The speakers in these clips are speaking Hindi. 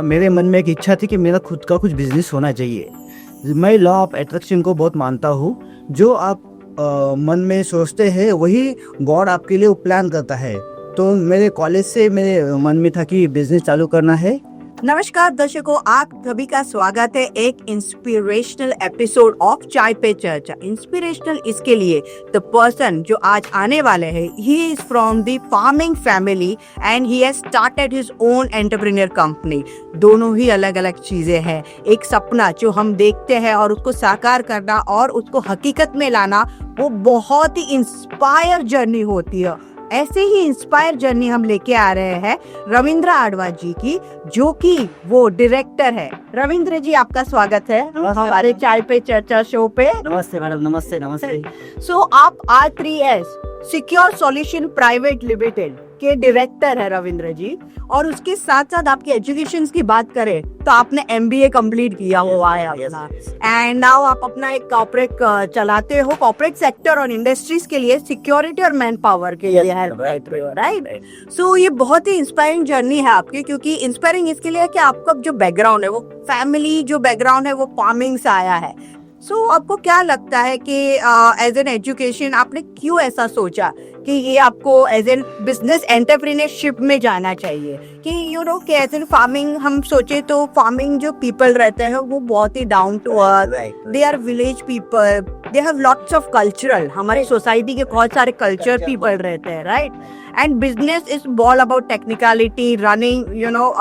मेरे मन में एक इच्छा थी कि मेरा खुद का कुछ बिजनेस होना चाहिए। मैं लॉ ऑफ अट्रैक्शन को बहुत मानता हूँ। जो आप मन में सोचते हैं वही गॉड आपके लिए प्लान करता है। तो मेरे कॉलेज से मेरे मन में था कि बिजनेस चालू करना है। नमस्कार दर्शकों, आप सभी का स्वागत है एक इंस्पिरेशनल एपिसोड ऑफ चाय पे चर्चा। इंस्पिरेशनल इसके लिए द पर्सन जो आज आने वाले हैं, he is from the farming family and he has started his own entrepreneur company. दोनों ही अलग अलग चीजें हैं। एक सपना जो हम देखते हैं और उसको साकार करना और उसको हकीकत में लाना, वो बहुत ही इंस्पायर जर्नी होती है। ऐसे ही इंस्पायर जर्नी हम लेके आ रहे हैं रविंद्र आडवा जी की, जो कि वो डायरेक्टर है। रविंद्र जी, आपका स्वागत है हमारे चाय पे चर्चा शो पे। नमस्ते मैडम। नमस्ते नमस्ते। सो आप R3S secure solution private limited के डायरेक्टर है रविंद्र जी, और उसके साथ साथ आपकी एजुकेशन की बात करें तो आपने MBA कंप्लीट किया हुआ है एंड नाउ आप अपना एक कॉर्पोरेट चलाते हो, कॉर्पोरेट सेक्टर और इंडस्ट्रीज के लिए, सिक्योरिटी और मैन पावर के लिए है, राइट? सो ये बहुत ही इंस्पायरिंग जर्नी है आपकी, क्योंकि इंस्पायरिंग इसके लिए कि आपका जो बैकग्राउंड है, वो फैमिली जो बैकग्राउंड है वो फार्मिंग से आया है। सो आपको क्या लगता है कि एज एन एजुकेशन आपने क्यों ऐसा सोचा कि ये आपको एज एन बिजनेस एंटरप्रेन्योरशिप में जाना चाहिए? कि यू नो कि एज एन फार्मिंग हम सोचे तो फार्मिंग जो पीपल रहते हैं वो बहुत ही down to earth, they are village people, they have lots of cultural, हमारे सोसाइटी के बहुत सारे कल्चर पीपल रहते हैं, right? And business is all about technicality, running, you know,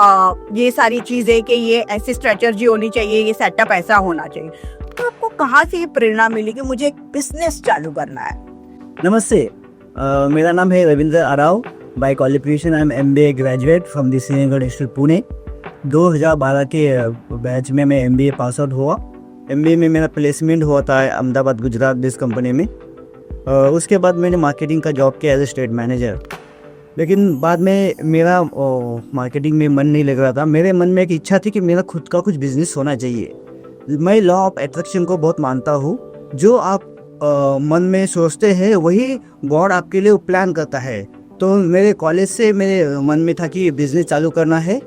ये सारी चीजें कि ये ऐसी स्ट्रेटजी होनी चाहिए, ये सेटअप ऐसा होना चाहिए। तो आपको कहाँ से ये प्रेरणा मिली कि मुझे एक बिजनेस चालू करना है? नमस्ते। मेरा नाम है Ravindra Aarav. By qualification I am MBA graduate from the Srinagar institute Pune. 2012 के बैच में मैं MBA पास आउट हुआ। MBA में मेरा प्लेसमेंट हुआ था अहमदाबाद गुजरात बेस्ड कंपनी में। उसके बाद मैंने मार्केटिंग का जॉब किया एज ए स्टेट मैनेजर। लेकिन बाद में मेरा मार्केटिंग में मन नहीं लग रहा था। मेरे मन में एक इच्छा थी कि मेरा खुद का कुछ बिजनेस होना चाहिए। मैं लॉ ऑफ अट्रैक्शन को बहुत मानता हूँ। जो आप मन में सोचते हैं वही गॉड आपके लिए प्लान करता है। तो मेरे कॉलेज से मेरे मन में था कि बिजनेस चालू करना है।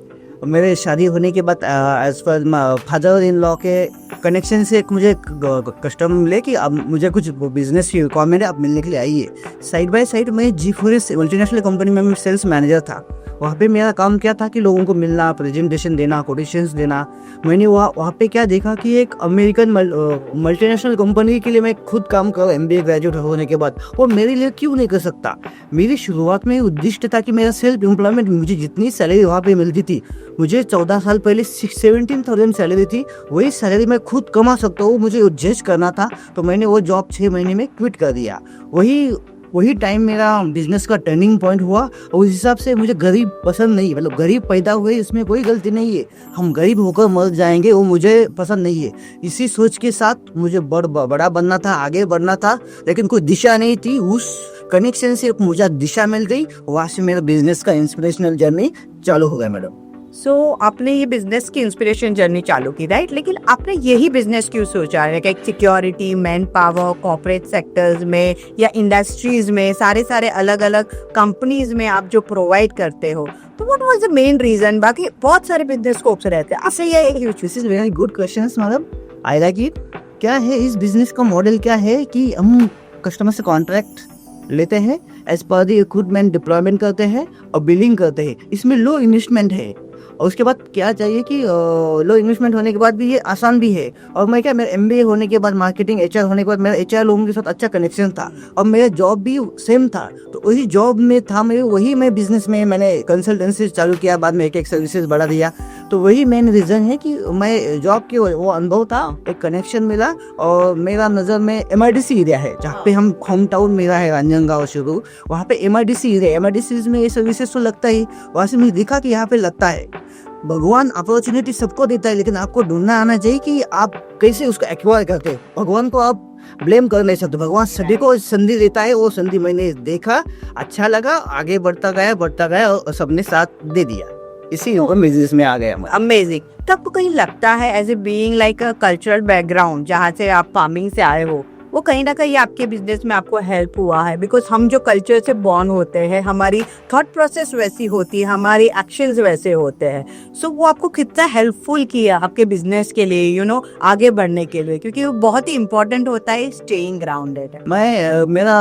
मेरे शादी होने के बाद as per father in law के कनेक्शन से एक मुझे कस्टमर मिले कि अब मुझे कुछ बिजनेस की रिक्वायरमेंट है, आप मिलने के लिए आइए। साइड बाय साइड मैं G4S मल्टीनेशनल कंपनी में सेल्स मैनेजर था। वहाँ पे मेरा काम क्या था कि लोगों को मिलना, प्रेजेंटेशन देना, कोटेशंस देना। मैंने वहाँ पे क्या देखा कि एक अमेरिकन मल्टीनेशनल कंपनी के लिए मैं खुद काम कर MBA ग्रेजुएट होने के बाद, वो मेरे लिए क्यों नहीं कर सकता? मेरी शुरुआत में उद्देश्य था कि मेरा सेल्फ एम्प्लॉयमेंट, मुझे जितनी सैलरी वहाँ पे मिलती थी, मुझे 14 साल पहले 17,000 सैलरी थी, वही सैलरी मैं खुद कमा सकता हूँ, मुझे एडजस्ट करना था। तो मैंने वो जॉब 6 महीने में क्विट कर दिया। वही टाइम मेरा बिजनेस का टर्निंग पॉइंट हुआ। और उस हिसाब से मुझे गरीब पसंद नहीं, मतलब गरीब पैदा हुए इसमें कोई गलती नहीं है, हम गरीब होकर मर जाएंगे, वो मुझे पसंद नहीं है। इसी सोच के साथ मुझे बड़ा बनना था, आगे बढ़ना था, लेकिन कोई दिशा नहीं थी। उस कनेक्शन से मुझे दिशा मिल गई, वहाँ से मेरा बिजनेस का इंस्पिरेशनल जर्नी चालू हो गया मैडम। सो आपने ये बिजनेस की इंस्पिरेशन जर्नी चालू की, राइट? लेकिन आपने यही बिजनेस क्यों सोचा है कि security, man power, corporate sectors में या इंडस्ट्रीज में, सारे अलग अलग कंपनीज में आप जो प्रोवाइड करते हो, तो what was the main reason? बाकी बहुत सारे बिजनेस स्कोप्स रहते हैं, आपसे ये this is very good questions madam, I like it. क्या है इस बिजनेस का मॉडल? क्या है कि हम कस्टमर से कॉन्ट्रैक्ट लेते हैं, as per the equipment deployment करते हैं और बिलिंग करते हैं। इसमें लो इन्वेस्टमेंट है, और उसके बाद क्या चाहिए कि लो इन्वेस्टमेंट होने के बाद भी ये आसान भी है। और मैं क्या, मेरा MBA होने के बाद, मार्केटिंग HR होने के बाद मेरा HR लोगों के साथ अच्छा कनेक्शन था, और मेरा जॉब भी सेम था। तो वही जॉब में था मैं बिजनेस में मैंने कंसल्टेंसी चालू किया, बाद में एक सर्विसेज बढ़ा दिया। तो वही मेन रीज़न है कि मैं जॉब के वो अनुभव था, एक कनेक्शन मिला। और मेरा नज़र में MIDC एरिया है, जहाँ पे हम होम टाउन मेरा है रांजनगांव शुरू, वहाँ पे MIDC एरिया, MIDC में ये सर्विसेज तो लगता ही। वहाँ से मुझे दिखा कि यहाँ पे लगता है। भगवान अपॉर्चुनिटी सबको देता है, लेकिन आपको ढूंढना आना चाहिए कि आप कैसे उसको एक्वायर करते हो। भगवान को आप ब्लेम कर नहीं सकते, भगवान सभी को संधि देता है। वो संधि मैंने देखा, अच्छा लगा, आगे बढ़ता गया और सबने साथ दे दिया, इसी बिजनेस में आ गया। अमेजिंग। तब कहीं लगता है as a being like a cultural background, जहाँ से आप फार्मिंग से आए हो, वो कहीं ना कहीं आपके बिजनेस में आपको हेल्प हुआ है, बिकॉज हम जो कल्चर से बॉर्न होते हैं, हमारी थॉट प्रोसेस वैसी होती है, हमारी एक्शंस वैसे होते हैं। सो वो आपको कितना हेल्पफुल किया आपके बिजनेस के लिए, आगे बढ़ने के लिए, क्योंकि वो बहुत ही इंपॉर्टेंट होता है स्टेइंग ग्राउंडेड। मेरा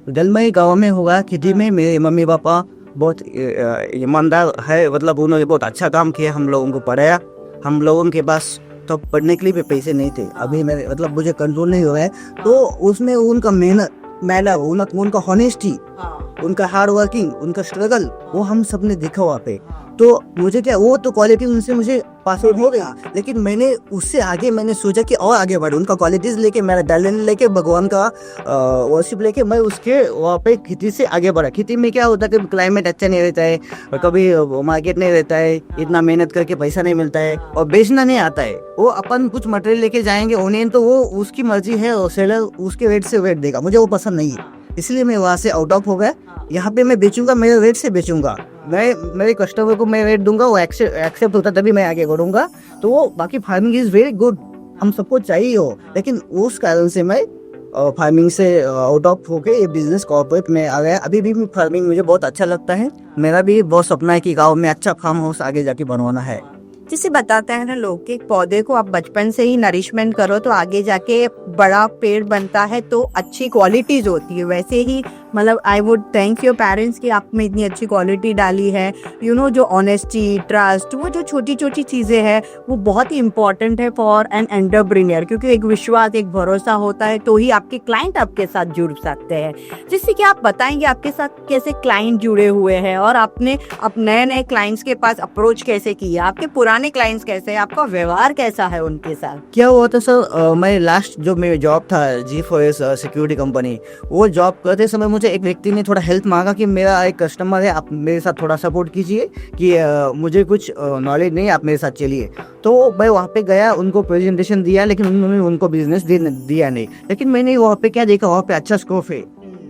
जलमई गांव में हुआ, खेती में मेरे मम्मी पापा बहुत ईमानदार है, मतलब उन्होंने बहुत अच्छा काम किया, हम लोगों को पढ़ाया। हम लोगों के पास तो पढ़ने के लिए भी पैसे नहीं थे, अभी मेरे मतलब मुझे कंट्रोल नहीं हो रहा है, तो उसमें उनका मेहनत उनका हॉनेस्टी, उनका हार्ड वर्किंग, उनका स्ट्रगल, वो हम सब ने देखा वहाँ पे। तो मुझे क्या, वो तो क्वालिटी उनसे मुझे पास आउट हो गया, लेकिन मैंने उससे आगे मैंने सोचा कि और आगे बढ़ूं, उनका क्वालिटीज लेके, मेरा टैलेंट लेके, भगवान का वर्शिप लेके मैं उसके वहाँ पे खेती से आगे बढ़ा। खेती में क्या होता है कि क्लाइमेट अच्छा नहीं रहता है, और कभी मार्केट नहीं रहता है, इतना मेहनत करके पैसा नहीं मिलता है, और बेचना नहीं आता है। वो अपन कुछ मटेरियल लेके जाएंगे उन्हें, तो वो उसकी मर्जी है, और सेलर उसके रेट से रेट देगा, मुझे वो पसंद नहीं है, इसलिए मैं वहाँ से आउट ऑफ हो गया। यहाँ पे मैं बेचूंगा, मेरे रेट से बेचूंगा, मैं मेरे कस्टमर को मैं रेट दूंगा, वो एक्सेप्ट होता तभी मैं आगे बढ़ूंगा। तो वो बाकी फार्मिंग इज वेरी गुड, हम सबको चाहिए हो, लेकिन उस कारण से मैं फार्मिंग से आउट ऑफ होके ये बिजनेस कॉर्पोरेट में आ गया। अभी भी फार्मिंग मुझे बहुत अच्छा लगता है, मेरा भी बहुत सपना है कि गाँव में अच्छा फार्म हाउस आगे जाके बनवाना है। जिसे बताते हैं ना लोग कि एक पौधे को आप बचपन से ही नरिशमेंट करो तो आगे जाके बड़ा पेड़ बनता है, तो अच्छी क्वालिटीज होती है। वैसे ही मतलब I would thank your parents कि आप में इतनी अच्छी क्वालिटी डाली है, जो ऑनेस्टी, ट्रस्ट, वो जो छोटी छोटी चीजें हैं वो बहुत ही इंपॉर्टेंट है फॉर एन एंटरप्रेन्योर, क्योंकि एक विश्वास, एक भरोसा होता है तो ही आपके क्लाइंट आपके साथ जुड़ सकते हैं। जिससे कि आप बताएंगे आपके साथ कैसे क्लाइंट जुड़े हुए हैं, और आपने अब नए नए क्लाइंट्स के पास अप्रोच कैसे किया, आपके पुराने क्लाइंट्स कैसे हैं, आपका व्यवहार कैसा है उनके साथ। क्या हुआ था सर, मैं लास्ट जो मेरा जॉब था G4S सिक्योरिटी कंपनी, वो जॉब करते समय मुझे एक व्यक्ति ने थोड़ा हेल्प मांगा कि मेरा एक कस्टमर है, आप मेरे साथ थोड़ा सपोर्ट कीजिए कि मुझे कुछ नॉलेज नहीं, आप मेरे साथ चलिए। तो मैं वहाँ पे गया, उनको प्रेजेंटेशन दिया, लेकिन उन्होंने उनको बिजनेस दिया नहीं। लेकिन मैंने वहाँ पे क्या देखा, वहाँ पे अच्छा स्कोप है।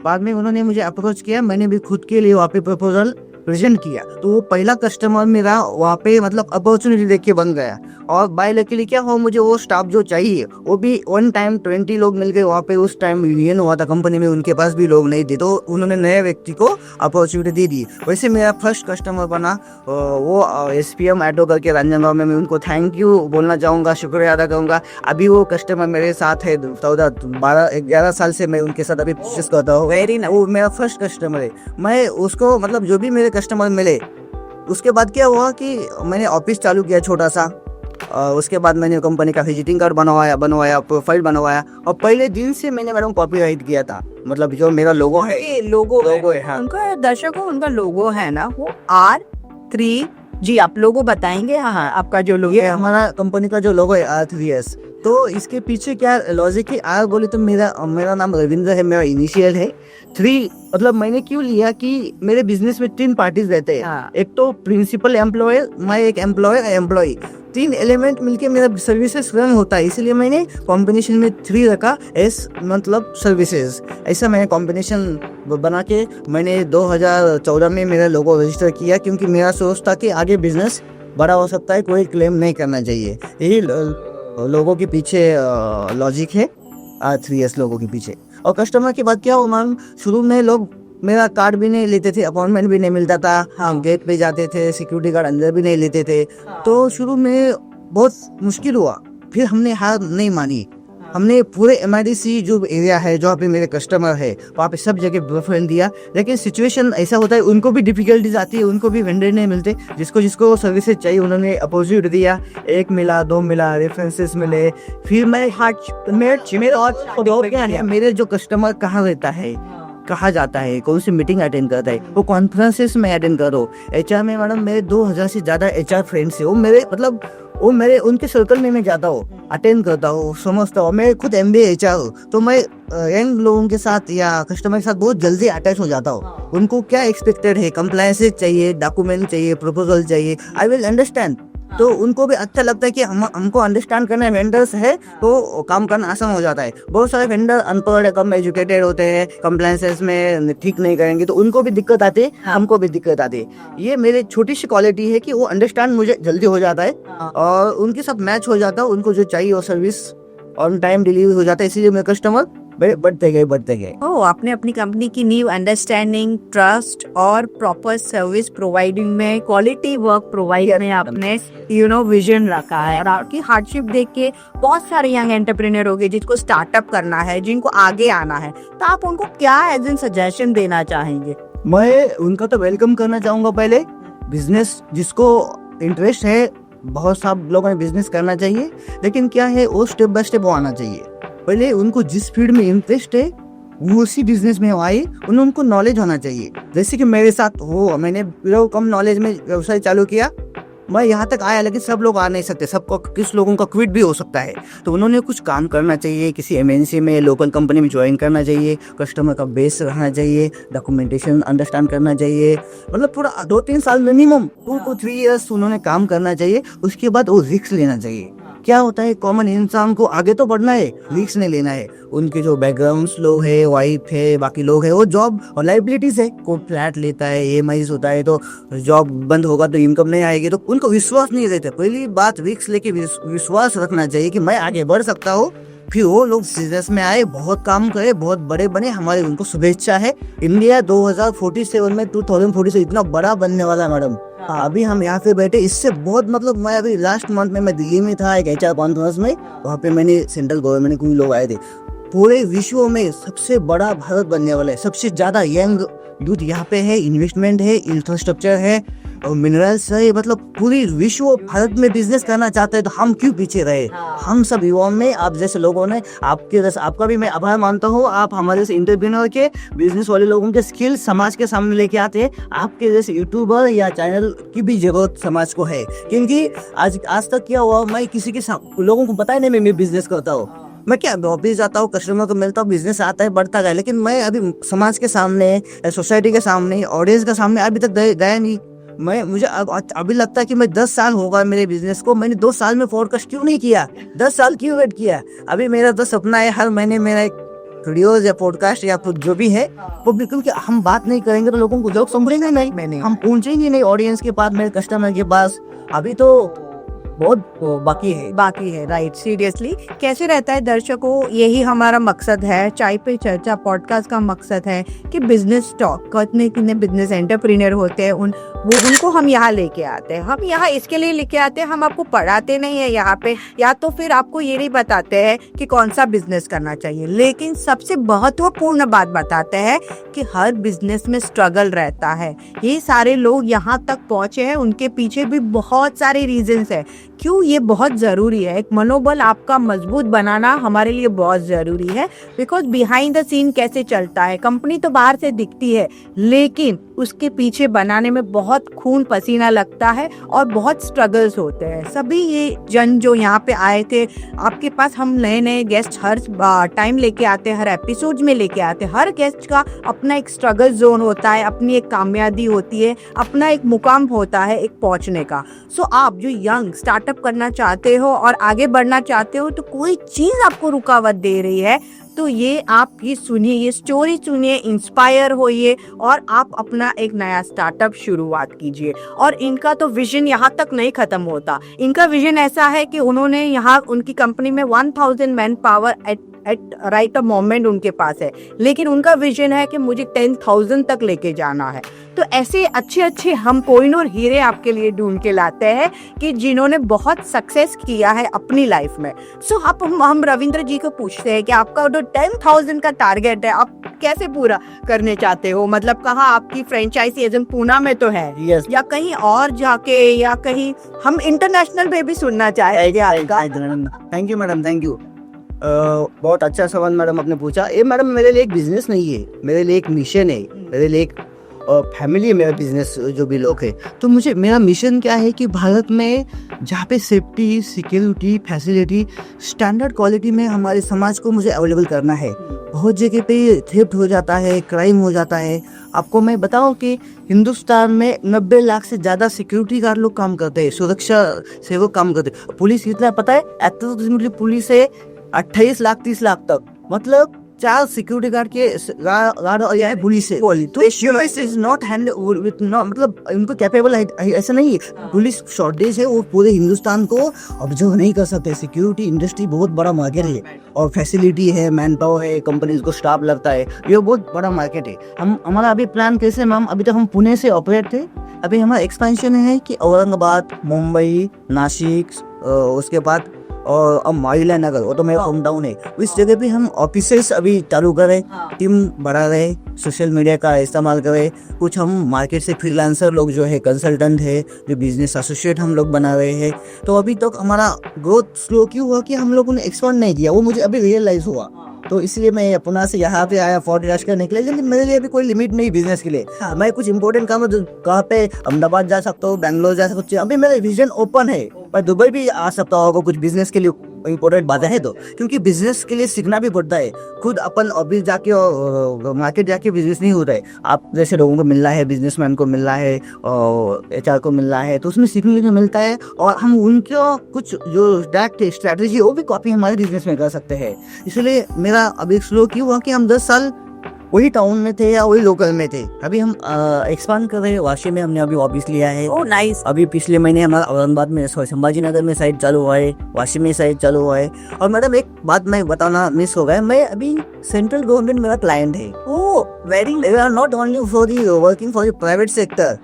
बाद में उन्होंने मुझे अप्रोच किया, मैंने भी खुद के लिए वहाँ पे प्रपोजल प्रेजेंट किया, तो वो पहला कस्टमर मेरा वहाँ पे मतलब अपॉर्चुनिटी देख के बन गया। और बाय लकीली क्या हो, मुझे वो स्टाफ जो चाहिए वो भी वन टाइम 20 लोग मिल गए वहाँ पे। उस टाइम यूनियन हुआ था कंपनी में, उनके पास भी लोग नहीं थे, तो उन्होंने नए व्यक्ति को अपॉर्चुनिटी दे दी। वैसे मेरा फर्स्ट कस्टमर बना वो SPM ऑटो करके रांजनगांव में। मैं उनको थैंक यू बोलना चाहूँगा, शुक्रिया अदा करूँगा। अभी वो कस्टमर मेरे साथ है, 11 साल से मैं उनके साथ अभी कोशिश करता हूँ। वो मेरा फर्स्ट कस्टमर है। मैं उसको मतलब जो भी मेरे कस्टमर मिले, उसके बाद क्या हुआ कि मैंने ऑफिस चालू किया छोटा सा। उसके बाद मैंने कंपनी का विजिटिंग कार्ड बनवाया, प्रोफाइल बनवाया, और पहले दिन से मैंने मैडम कॉपीराइट किया था। मतलब जो मेरा लोगो है, लोगो है, हाँ। उनका दर्शकों, उनका लोगो है ना, वो R3G, आप लोगो बताएंगे। हाँ, आपका जो लोगो है, हमारा कंपनी का जो लोगो है R3S। तो इसके पीछे क्या लॉजिक है, R बोले तो मेरा नाम रविंद्र है, मेरा इनिशियल है। 3 मतलब मैंने क्यों लिया कि मेरे बिजनेस में 3 पार्टीज रहते हैं। हाँ। एक तो प्रिंसिपल एम्प्लॉयर, मैं एक एम्प्लॉय, 3 एलिमेंट मिलके मेरा सर्विसेज रन होता है, इसलिए मैंने कॉम्बिनेशन में 3 रखा, S मतलब सर्विसेज। ऐसा मैंने कॉम्बिनेशन बना के मैंने 2014 में मेरा लोगो रजिस्टर किया, क्योंकि मेरा सोच था कि आगे बिजनेस बड़ा हो सकता है, कोई क्लेम नहीं करना चाहिए। यही लोगों के पीछे लॉजिक है, R3S लोगों के पीछे। और कस्टमर की बात क्या हो मैम, शुरू में लोग मेरा कार्ड भी नहीं लेते थे, अपॉइंटमेंट भी नहीं मिलता था, हम गेट पे जाते थे, सिक्योरिटी गार्ड अंदर भी नहीं लेते थे। तो शुरू में बहुत मुश्किल हुआ, फिर हमने हार नहीं मानी। हमने पूरे MIDC जो एरिया है, जहाँ पे मेरे कस्टमर है, वहाँ पे सब जगह प्रेफरेंस दिया। लेकिन सिचुएशन ऐसा होता है, उनको भी डिफिकल्टीज आती है, उनको भी वेंडर नहीं मिलते। जिसको सर्विसेज चाहिए उन्होंने अपोजिट दिया, 1 मिला, 2 मिला, रेफरेंसेस मिले। फिर मेरे जो कस्टमर कहाँ रहता है, कहाँ जाता है, कौन सी मीटिंग अटेंड करता है, वो कॉन्फ्रेंसेस में अटेंड करो। HR में मैडम मेरे 2000 से ज़्यादा HR फ्रेंड्स है, वो मेरे उनके सर्कल में मैं जाता हूँ, अटेंड करता हूँ, समझता हूँ। मैं खुद MBA HR हूँ, तो मैं यंग लोगों के साथ या कस्टमर के साथ बहुत जल्दी अटैच हो जाता हूँ। उनको क्या एक्सपेक्टेड है, कंप्लायंसेस चाहिए, डॉक्यूमेंट चाहिए, प्रपोजल चाहिए, आई विल अंडरस्टैंड। तो उनको भी अच्छा लगता है कि हमको अंडरस्टैंड करना है, वेंडर्स है तो काम करना आसान हो जाता है। बहुत सारे वेंडर अनपढ़, कम एजुकेटेड होते हैं, कंप्लायंसेस में ठीक नहीं करेंगे, तो उनको भी दिक्कत आती है, हमको भी दिक्कत आती है। ये मेरी छोटी सी क्वालिटी है कि वो अंडरस्टैंड मुझे जल्दी हो जाता है, और उनके साथ मैच हो जाता है, उनको जो चाहिए वो सर्विस ऑन टाइम डिलीवरी हो जाता है, इसीलिए मेरे कस्टमर बढ़ते गए। ओ, आपने अपनी कंपनी की न्यू अंडरस्टैंडिंग, ट्रस्ट और प्रॉपर सर्विस प्रोवाइडिंग में, क्वालिटी वर्क प्रोवाइड में आपने विजन रखा है। और आपकी हार्डशिप देख के बहुत सारे यंग एंटरप्रेन्योर हो गए जिसको स्टार्टअप करना है, जिनको आगे आना है, तो आप उनको क्या एज एन सजेशन देना चाहेंगे? मैं उनका तो वेलकम करना चाहूँगा। पहले बिजनेस जिसको इंटरेस्ट है, बहुत सब लोगों ने बिजनेस करना चाहिए, लेकिन क्या है वो स्टेप बाय स्टेप वो आना चाहिए। पहले उनको जिस फील्ड में इंटरेस्ट है वो उसी बिजनेस में आए, उनको नॉलेज होना चाहिए। जैसे कि मेरे साथ हो, मैंने कम नॉलेज में व्यवसाय चालू किया, मैं यहाँ तक आया, लेकिन सब लोग आ नहीं सकते, सबको किस लोगों का क्विट भी हो सकता है। तो उन्होंने कुछ काम करना चाहिए, किसी एमएनसी में, लोकल कंपनी में ज्वाइन करना चाहिए, कस्टमर का बेस रहना चाहिए, डॉक्यूमेंटेशन अंडरस्टैंड करना चाहिए, मतलब पूरा 2-3 साल मिनिमम 2 to 3 years उन्होंने काम करना चाहिए। उसके बाद वो रिस्क लेना चाहिए। क्या होता है, कॉमन इंसान को आगे तो बढ़ना है, रिस्क नहीं लेना है। उनके जो बैकग्राउंड लोग है, वाइफ है, बाकी लोग है, वो जॉब और लाइबिलिटीज है, कोई फ्लैट लेता है, ईएमआई होता है, तो जॉब बंद होगा तो इनकम नहीं आएगी, तो उनको विश्वास नहीं रहता। पहली बात रिस्क लेके विश्वास रखना चाहिए कि मैं आगे बढ़ सकता हूँ, फिर वो लोग बिजनेस में आए, बहुत काम करे, बहुत बड़े बने, हमारे उनको शुभेच्छा है। इंडिया 2047 में 2040 से इतना बड़ा बनने वाला है मैडम। अभी हम यहाँ पे बैठे, इससे बहुत मतलब, मैं अभी लास्ट मंथ में मैं दिल्ली में था एक HR कॉन्फ्रेंस में, वहाँ पे मैंने सेंट्रल गवर्नमेंट के लोग आए थे। पूरे विश्व में सबसे बड़ा भारत बनने वाला है, सबसे ज्यादा यंग यूथ यहाँ पे है, इन्वेस्टमेंट है, इंफ्रास्ट्रक्चर है और मिनरल्स है, मतलब पूरी विश्व भारत में बिजनेस करना चाहते हैं, तो हम क्यों पीछे रहे? हम सब युवाओं में, आप जैसे लोगों ने, आपका भी मैं आभार मानता हूँ। आप हमारे जैसे इंटरप्रेन्योर के, बिजनेस वाले लोगों के स्किल समाज के सामने लेके आते हैं। आपके जैसे यूट्यूबर या चैनल की भी जरूरत समाज को है, क्योंकि आज तक क्या हुआ, मैं किसी के लोगों को पता ही नहीं मैं बिजनेस करता हूँ। मैं क्या ऑफिस जाता हूँ, कस्टमर को मिलता हूँ, बिजनेस आता है, बढ़ता गया, लेकिन मैं अभी समाज के सामने, सोसाइटी के सामने, ऑडियंस के सामने अभी तक गया नहीं। मुझे अभी लगता है कि मैं 10 साल होगा मेरे बिजनेस को, मैंने 2 साल में फोरकास्ट क्यों नहीं किया, 10 साल क्यों वेट किया? अभी मेरा तो सपना है हर महीने मेरा एक वीडियोज या पॉडकास्ट या फिर जो भी है वो, बिल्कुल कि हम बात नहीं करेंगे तो लोगों को लोग समझेंगे नहीं, हम पहुंचेंगे नहीं ऑडियंस के पास, मेरे कस्टमर के पास। अभी तो बहुत बाकी है। राइट, सीरियसली कैसे रहता है दर्शकों, यही हमारा मकसद है, चाय पे चर्चा पॉडकास्ट का मकसद है कि बिजनेस टॉक करने कितने बिजनेस एंटरप्रेन्योर होते हैं, उनको हम यहाँ लेके आते हैं। हम यहाँ इसके लिए लेके आते हैं, हम आपको पढ़ाते नहीं है यहाँ पे, या तो फिर आपको ये नहीं बताते हैं कि कौन सा बिजनेस करना चाहिए, लेकिन सबसे महत्वपूर्ण बात बताते हैं कि हर बिजनेस में स्ट्रगल रहता है। ये सारे लोग यहाँ तक पहुंचे हैं, उनके पीछे भी बहुत सारे रीजंस है। क्यों ये बहुत ज़रूरी है, एक मनोबल आपका मजबूत बनाना हमारे लिए बहुत ज़रूरी है। बिकॉज बिहाइंड द सीन कैसे चलता है, कंपनी तो बाहर से दिखती है, लेकिन उसके पीछे बनाने में बहुत खून पसीना लगता है और बहुत स्ट्रगल्स होते हैं। सभी ये जन जो यहाँ पे आए थे आपके पास, हम नए गेस्ट हर टाइम लेके आते हैं, हर एपिसोड में लेके आते हैं। हर गेस्ट का अपना एक स्ट्रगल जोन होता है, अपनी एक कामयाबी होती है, अपना एक मुकाम होता है एक पहुंचने का। सो आप जो यंग स्टार्टअप करना चाहते हो और आगे बढ़ना चाहते हो, तो कोई चीज आपको रुकावट दे रही है, तो ये आप ये सुनिए, ये स्टोरी सुनिए, इंस्पायर होइए और आप अपना एक नया स्टार्टअप शुरुआत कीजिए। और इनका तो विजन यहाँ तक नहीं खत्म होता। इनका विजन ऐसा है कि उन्होंने यहाँ उनकी कंपनी में 1000 manpower at right a moment उनके पास है, लेकिन उनका विजन है कि मुझे 10,000 तक लेके जाना है। तो ऐसे अच्छे हम कोहिनूर हीरे आपके लिए ढूंढ के लाते हैं कि जिन्होंने बहुत सक्सेस किया है अपनी लाइफ में। सो हम रविंद्र जी को पूछते हैं कि आपका जो 10,000 का टारगेट है, आप कैसे पूरा करने चाहते हो? मतलब कहाँ आपकी फ्रेंचाइजी एजेंट पूना में तो है, Yes. या कहीं और जाके, या कहीं हम इंटरनेशनल में भी सुनना चाहेंगे आपका। Thank you madam, thank you. बहुत अच्छा सवाल मैडम आपने पूछा। ये मैडम मेरे लिए एक बिजनेस नहीं है, मेरे लिए एक मिशन है, मेरे लिए एक फैमिली है मेरा बिजनेस, जो भी लोग है। तो मेरा मिशन क्या है कि भारत में जहाँ पे safety, security, facility, standard quality में हमारे समाज को मुझे अवेलेबल करना है। बहुत जगह पे थेफ्ट हो जाता है, क्राइम हो जाता है। आपको मैं बताऊं कि हिंदुस्तान में 90 लाख से ज़्यादा सिक्योरिटी गार्ड लोग काम करते हैं, सुरक्षा सेवक काम करते हैं। पुलिस कितना पता है? एप्रोक्सीमेटली पुलिस है 28 लाख 30 लाख तक, मतलब 4 सिक्योरिटी गार्ड के गार्ड और यह पुलिस है। तो police is not handle with, मतलब उनको कैपेबल है ऐसा नहीं है। पुलिस शॉर्टेज है, वो पूरे हिंदुस्तान को ऑब्जर्व नहीं कर सकते। सिक्योरिटी इंडस्ट्री बहुत बड़ा मार्केट है और फैसिलिटी है, मैन पावर है, कंपनीज को स्टाफ लगता है, ये बहुत बड़ा मार्केट है। हमारा अभी प्लान कैसे मैम, अभी तक हम पुणे से ऑपरेट थे, अभी हमारा एक्सपेंशन है कि औरंगाबाद, मुंबई, नासिक, उसके बाद और अब महिला नगर, वो तो मेरा होम टाउन है, इस जगह पे हम ऑफिसेस अभी चालू करें, टीम बढ़ा रहे, सोशल मीडिया का इस्तेमाल करें। कुछ हम मार्केट से फ्रीलांसर लोग जो है, कंसल्टेंट है, जो बिजनेस एसोसिएट हम लोग बना रहे हैं। तो अभी तक हमारा ग्रोथ स्लो क्यों हुआ कि हम लोगों ने एक्सपांड नहीं किया, वो मुझे अभी रियलाइज हुआ। तो इसलिए मैं पुणे से यहाँ पे आया पॉडकास्ट करने के लिए, लेकिन मेरे लिए अभी कोई लिमिट नहीं बिजनेस के लिए। मैं कुछ इंपॉर्टेंट काम है कहाँ पे अहमदाबाद जा सकता हूँ, बैंगलोर जा सकता हूँ, अभी मेरा विजन ओपन है। मैं दुबई भी आ सकता हूँ कुछ बिजनेस के लिए इंपॉर्टेंट बातें है तो, क्योंकि बिजनेस के लिए सीखना भी पड़ता है। खुद अपन ऑफिस जाके और मार्केट जाके बिजनेस नहीं होता है। आप जैसे लोगों को मिलना है, बिजनेसमैन को मिलना है और HR को मिलना है, तो उसमें सीखने को मिलता है और हम उनका कुछ जो स्ट्रैटेजी है वो भी कॉपी हमारे बिजनेस में कर सकते हैं। इसलिए मेरा अभी स्लो क्यों हुआ कि हम 10 साल वही टाउन में थे या वही लोकल में थे। अभी हम एक्सपांड कर रहे हैं, वाशी में हमने अभी ऑफिस लिया है। Oh nice. अभी पिछले महीने हमारा औरंगाबाद में, संभाजी नगर में साइट चालू हुआ है, वाशी में साइट चालू हुआ है। और मैडम एक बात मैं बताना मिस हो गया, मैं अभी सेंट्रल गवर्नमेंट मेरा क्लाइंट है। Oh very, we are not only for the working for the private sector,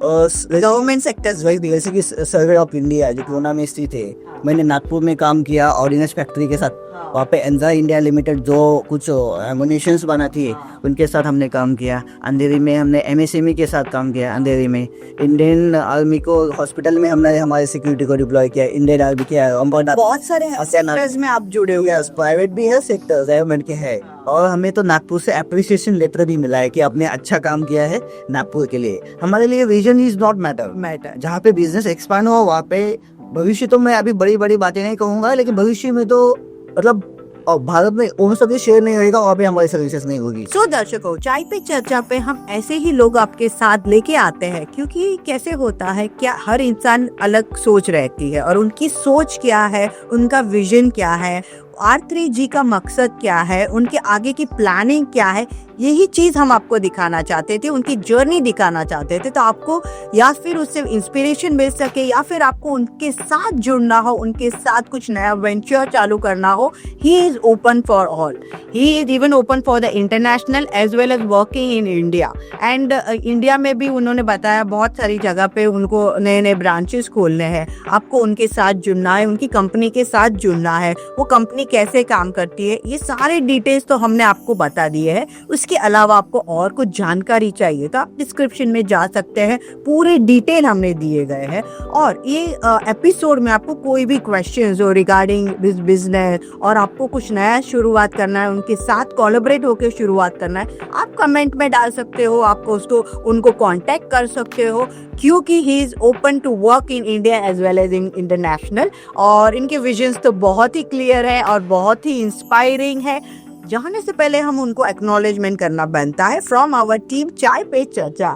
government sectors वही जैसे कि सर्वे ऑफ इंडिया जो पूना में स्थित है, मैंने नागपुर में काम किया ऑर्डिनेंस फैक्ट्री के साथ। वहाँ पे एंजा इंडिया लिमिटेड जो कुछ एमुनिशंस बनाती है उनके साथ हमने काम किया। अंधेरी में हमने MSME के साथ काम किया। अंधेरी में इंडियन आर्मी को हॉस्पिटल में हमने हमारे सिक्योरिटी को डिप्लॉय किया। इंडियन आर्मी किया, बहुत सारे सेक्टर्स में आप जुड़े हुए हैं। प्राइवेट भी है सेक्टर, गवर्नमेंट के है। और हमें तो नागपुर से अप्रिसिएशन लेटर भी मिला है कि आपने अच्छा काम किया है नागपुर के लिए। हमारे लिए विजन इज नॉट मैटर, जहाँ पे बिजनेस एक्सपांड हो वहाँ पे भविष्य, तो मैं अभी बड़ी बड़ी बातें नहीं कहूंगा, लेकिन भविष्य में तो मतलब और भारत में वो सब शेयर नहीं होगा, वहाँ पे हमारी सर्विसेज नहीं होगी। सो दर्शकों, चाय पे चर्चा पे हम ऐसे ही लोग आपके साथ लेके आते हैं, क्योंकि कैसे होता है, क्या हर इंसान अलग सोच रहती है और उनकी सोच क्या है, उनका विजन क्या है, R3G का मकसद क्या है, उनके आगे की प्लानिंग क्या है, यही चीज हम आपको दिखाना चाहते थे, उनकी जर्नी दिखाना चाहते थे। तो आपको या फिर उससे इंस्पिरेशन मिल सके या फिर आपको उनके साथ जुड़ना हो, उनके साथ कुछ नया वेंचर चालू करना हो, he is open for all. He is even open for the international as well as working in India. And India में भी उन्होंने बताया बहुत सारी जगह पे उनको नए नए ब्रांचेस खोलने हैं। आपको उनके साथ जुड़ना है, उनकी कंपनी के साथ जुड़ना है, वो कंपनी कैसे काम करती है, ये सारे डिटेल्स तो हमने आपको बता दिए हैं। उसके अलावा आपको और कुछ जानकारी चाहिए तो आप डिस्क्रिप्शन में जा सकते हैं, पूरे डिटेल हमने दिए गए हैं। और ये एपिसोड में आपको कोई भी क्वेश्चंस हो रिगार्डिंग दिस बिजनेस और आपको कुछ नया शुरुआत करना है, उनके साथ कोलैबोरेट होकर शुरुआत करना है, आप कमेंट में डाल सकते हो, आपको उसको उनको कांटेक्ट कर सकते हो, क्योंकि he is open to work in India as well as in international. और इनके विजन्स तो बहुत ही क्लियर है और बहुत ही इंस्पायरिंग है। जाने से पहले हम उनको एक्नॉलेजमेंट करना बनता है फ्रॉम आवर टीम चाय पे चर्चा।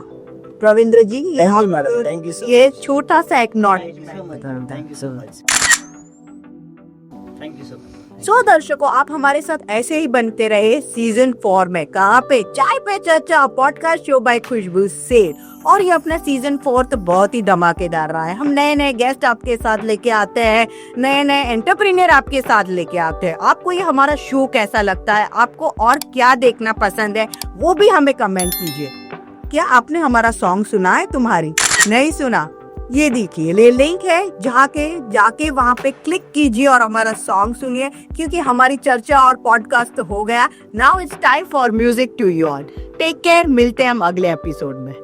प्रविंद्र जी, थैंक यू, ये छोटा सा acknowledgement. Thank you so much. So दर्शकों, आप हमारे साथ ऐसे ही बनते रहे सीजन 4 में। कहाँ पे? चाय पे चर्चा, पॉडकास्ट शो बाय खुशबू सेठ। और ये अपना सीजन 4 तो बहुत ही धमाकेदार रहा है। हम नए नए गेस्ट आपके साथ लेके आते हैं, नए नए एंटरप्रेन्योर आपके साथ लेके आते हैं। आपको ये हमारा शो कैसा लगता है, आपको और क्या देखना पसंद है, वो भी हमें कमेंट कीजिए। क्या आपने हमारा सॉन्ग सुना है? तुम्हारी नहीं सुना? ये देखिए, ये लिंक है, जाके वहाँ पे क्लिक कीजिए और हमारा सॉन्ग सुनिए, क्योंकि हमारी चर्चा और पॉडकास्ट हो गया। Now it's time for music to you all. Take care, मिलते हैं हम अगले एपिसोड में।